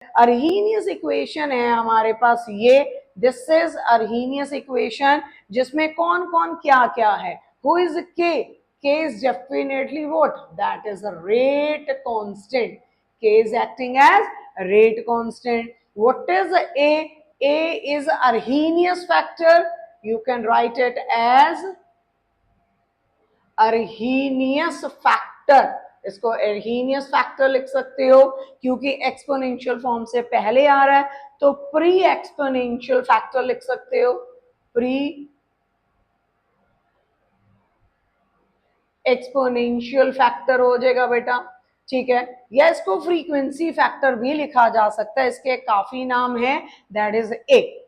अर्हीनियस equation है हमारे पास ये, दिस इज अर्हीनियस इक्वेशन, जिसमें कौन कौन क्या क्या है. हु इज के? K is definitely what? That is a rate constant. K is acting as a rate constant. What is A? A is Arrhenius factor. You can write it as Arrhenius factor. इसको Arrhenius factor लिख सकते हो क्योंकि exponential form से पहले आ रहा है, तो प्री एक्सपोनेंशियल फैक्टर लिख सकते हो. प्री एक्सपोनेंशियल फैक्टर हो जाएगा बेटा. ठीक है, या इसको फ्रीक्वेंसी फैक्टर भी लिखा जा सकता है, इसके काफी नाम है, दैट इज ए.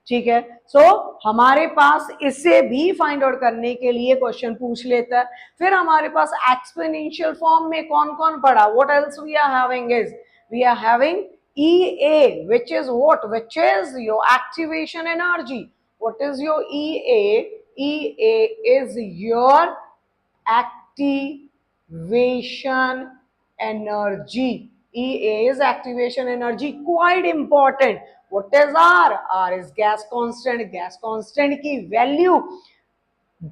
ठीक है, सो हमारे पास इससे भी फाइंड आउट करने के लिए क्वेश्चन पूछ लेता है. फिर हमारे पास एक्सपोनेंशियल फॉर्म में कौन कौन पड़ा? What else we are having is, we are having EA, which is what? Which is your activation energy. What is your EA? EA is your activation energy. EA is activation energy, quite important. What is R? R is gas constant. gas constant की value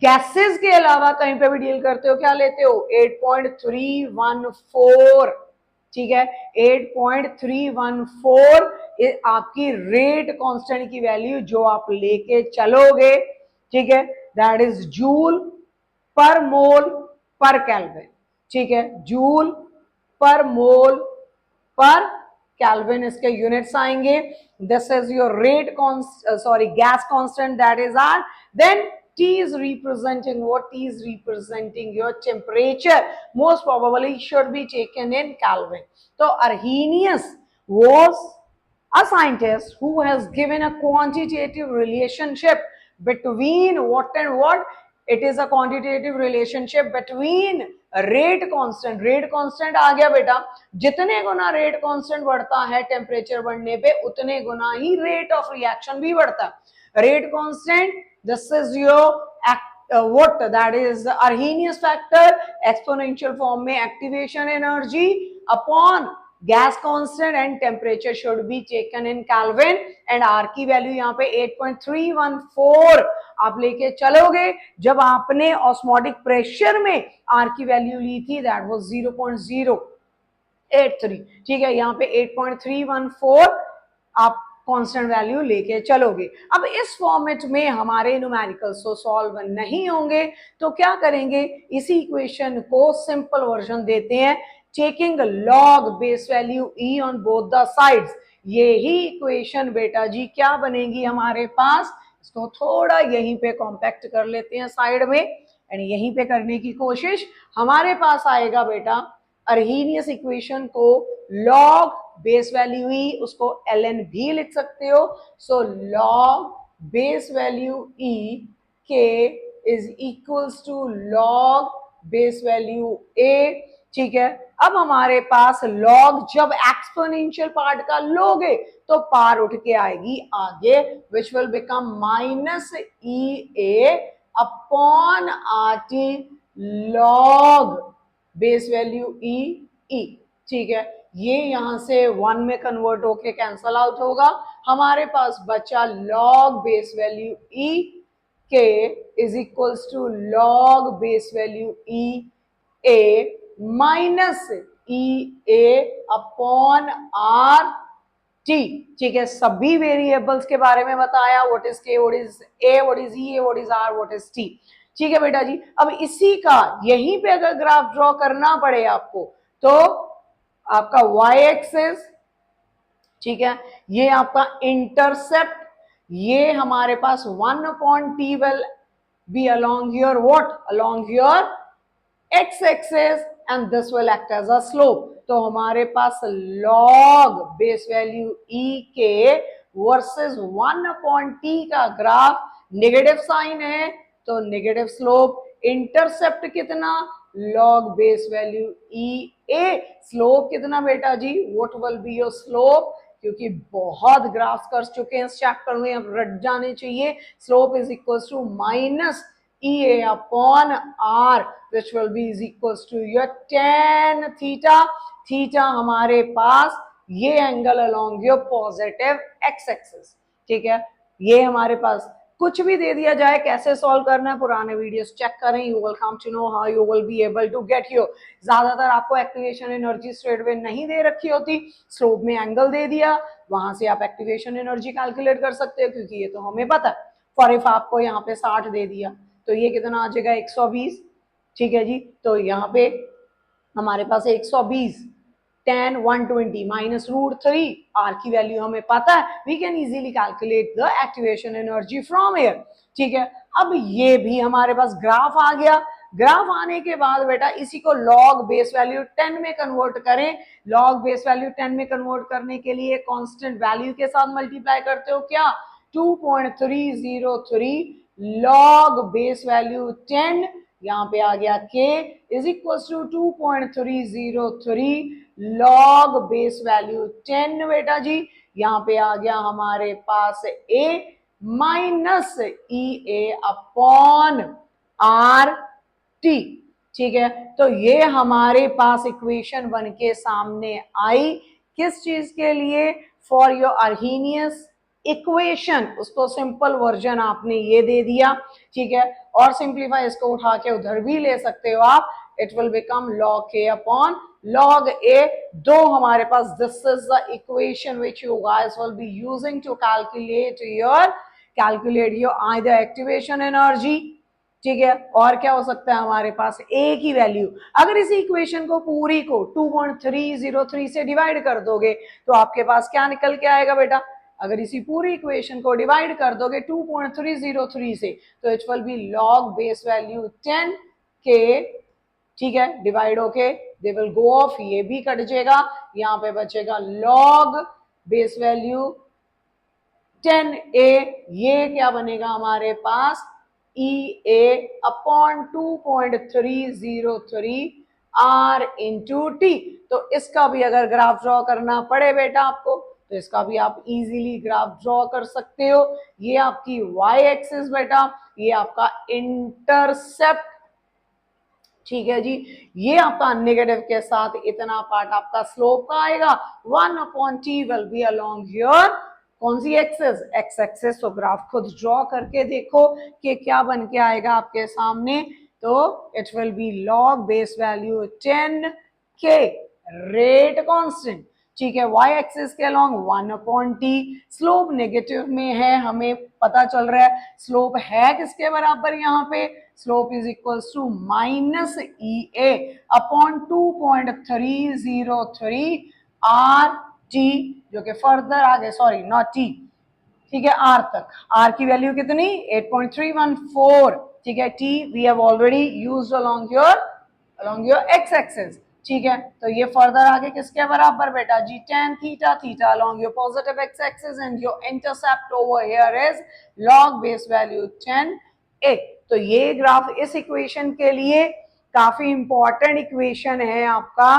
gases के अलावा कहीं पे भी deal करते हो क्या लेते हो? 8.314. ठीक है, 8.314 आपकी रेट कांस्टेंट की वैल्यू जो आप लेके चलोगे. ठीक है, दैट इज जूल पर मोल पर केल्विन. ठीक है, जूल पर मोल पर केल्विन इसके यूनिट्स आएंगे. This is your rate gas constant, that is R. Then T is representing what? T is representing your temperature. Most probably should be taken in Kelvin. So Arrhenius was a scientist who has given a quantitative relationship between what and what? It is a quantitative relationship between rate constant. Rate constant आ गया बेटा, जितने गुना rate constant बढ़ता है temperature बढ़ने पे उतने गुना ही rate of reaction भी बढ़ता है. Rate constant, this is your what? That is the Arrhenius factor. Exponential form में activation energy upon gas constant and temperature should be taken in Kelvin. and R की value यहाँ पे 8.314 आप लेके चलोगे. जब आपने ऑस्मोटिक प्रेशर में R की वैल्यू ली थी, दैट वाज 0.083. ठीक है, यहाँ पे 8.314 आप कांस्टेंट वैल्यू लेके चलोगे. अब इस फॉर्मेट में हमारे न्यूमेरिकल्स तो सॉल्व नहीं होंगे, तो क्या करेंगे? इसी इक्वेशन को सिंपल वर्जन देते हैं, taking log base value E on both the sides. ये ही इक्वेशन बेटा जी क्या बनेगी हमारे पास? इसको थोड़ा यहीं पे कॉम्पैक्ट कर लेते हैं साइड में, एंड यहीं पे करने की कोशिश. हमारे पास आएगा बेटा अर्हीनियस इक्वेशन को लॉग बेस वैल्यू ई, उसको ln भी लिख सकते हो. So log base value E K is equals to log base value A. ठीक है, अब हमारे पास लॉग जब एक्सपोनेंशियल पार्ट का लोगे तो पार उठ के आएगी आगे, which will become minus E A upon R T log base value E E. ठीक है, ये यहां से 1 में कन्वर्ट होके कैंसल आउट होगा. हमारे पास बचा log base value E K is equals to log base value E A minus E A upon R T. ठीक है, सभी वेरिएबल्स के बारे में बताया, what is K, what is A, what is E A, what is R, what is T. ठीक है बेटा जी, अब इसी का यहीं पे अगर ग्राफ ड्रॉ करना पड़े आपको, तो आपका y एक्सिस, ठीक है, ये आपका इंटरसेप्ट, ये हमारे पास 1/t will be along your what? Along your x axis and this will act as a slope. तो हमारे पास log बेस वैल्यू e के वर्सेस 1/t का ग्राफ नेगेटिव साइन है, तो नेगेटिव स्लोप. इंटरसेप्ट कितना? log base value E A. Slope कितना बेटा जी? What will be your slope? क्योंकि बहुत ग्राफ्स कर चुके हैं इस चैप्टर में, अब रट जाने चाहिए. Slope is equals to minus E A upon R, which will be is equals to your tan theta. Theta हमारे पास ये angle along your positive X axis. ठीक है, ये हमारे पास कुछ भी दे दिया जाए, कैसे सॉल्व करना है पुराने वीडियोस चेक करें, you will come to know how you will be able to get your. ज्यादातर आपको एक्टिवेशन एनर्जी स्ट्रेट वे नहीं दे रखी होती, स्लोप में एंगल दे दिया, वहां से आप एक्टिवेशन एनर्जी कैलकुलेट कर सकते हो, क्योंकि ये तो हमें पता है। फॉर इफ आपको यहाँ पे 60 दे दिया तो ये कितना आ जाएगा 120। ठीक है जी, तो यहाँ पे हमारे पास 120 tan 120 माइनस √3, आर की वैल्यू हमें पता है, we can easily calculate the activation energy from air. ठीक है, अब ये भी हमारे पास ग्राफ आ गया। ग्राफ आने के बाद बेटा इसी को लॉग बेस वैल्यू 10 में कन्वर्ट करें। लॉग बेस वैल्यू 10 में कन्वर्ट करने के लिए कांस्टेंट वैल्यू के साथ मल्टीप्लाई करते हो क्या, 2.303 लॉग बेस वैल्यू 10, यहाँ पे आ गया k is equal to 2.303 log base value 10 बेटा जी। यहाँ पे आ गया हमारे पास a minus E A upon R T. ठीक है, तो ये हमारे पास इक्वेशन बन के सामने आई। किस चीज के लिए, फॉर योर अर्हीनियस इक्वेशन, उसको सिंपल वर्जन आपने ये दे दिया। ठीक है, और सिंप्लीफाई इसको उठा के उधर भी ले सकते हो आप, it will become log k अपॉन log a। दो हमारे पास, this is the equation which you guys will be using to calculate your either activation energy. ठीक है, और क्या हो सकता है हमारे पास a की वैल्यू, अगर इसी इक्वेशन को पूरी को 2.303 से डिवाइड कर दोगे तो आपके पास क्या निकल के आएगा बेटा, अगर इसी पूरी इक्वेशन को डिवाइड कर दोगे 2.303 से तो it will be log base value 10 के। ठीक है, डिवाइड होके दे विल गो ऑफ, ये भी कट जाएगा, यहाँ पे बचेगा लॉग बेस वैल्यू 10a, ये क्या बनेगा हमारे पास ई A upon 2.303 r into T. तो इसका भी अगर ग्राफ ड्रॉ करना पड़े बेटा आपको, तो इसका भी आप इजीली ग्राफ ड्रॉ कर सकते हो। ये आपकी y एक्सिस बेटा, ये आपका इंटरसेप्ट। ठीक है जी, ये आपका नेगेटिव के साथ इतना पार्ट आपका स्लोप का आएगा, 1/t will be along your कौन सी एक्सेस, एक्स एक्सेस। तो ग्राफ खुद ड्रॉ करके देखो कि क्या बन के आएगा आपके सामने, तो it will be log base value 10 के रेट कांस्टेंट। ठीक है, y एक्सिस के अलोंग 1/t, स्लोप नेगेटिव में है, हमें पता चल रहा है स्लोप है किसके बराबर, यहाँ पे slope is equal to minus E A upon 2.303 R T, जो कि फर्दर आगे, सॉरी नॉट टी, ठीक है, आर तक। आर की वैल्यू कितनी 8.314। ठीक है, T V have already used along your x axis. ठीक है, तो ये फर्दर आगे किसके बराबर बेटा जी, tan theta theta along your positive X axis and your intercept over here is log base value 10a। तो ये ग्राफ इस इक्वेशन के लिए काफी इंपॉर्टेंट इक्वेशन है आपका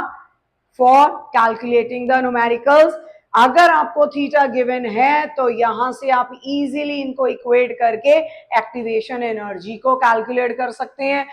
फॉर कैलकुलेटिंग द न्यूमेरिकल्स। अगर आपको थीटा गिवन है तो यहां से आप इजीली इनको इक्वेट करके एक्टिवेशन एनर्जी को कैलकुलेट कर सकते हैं।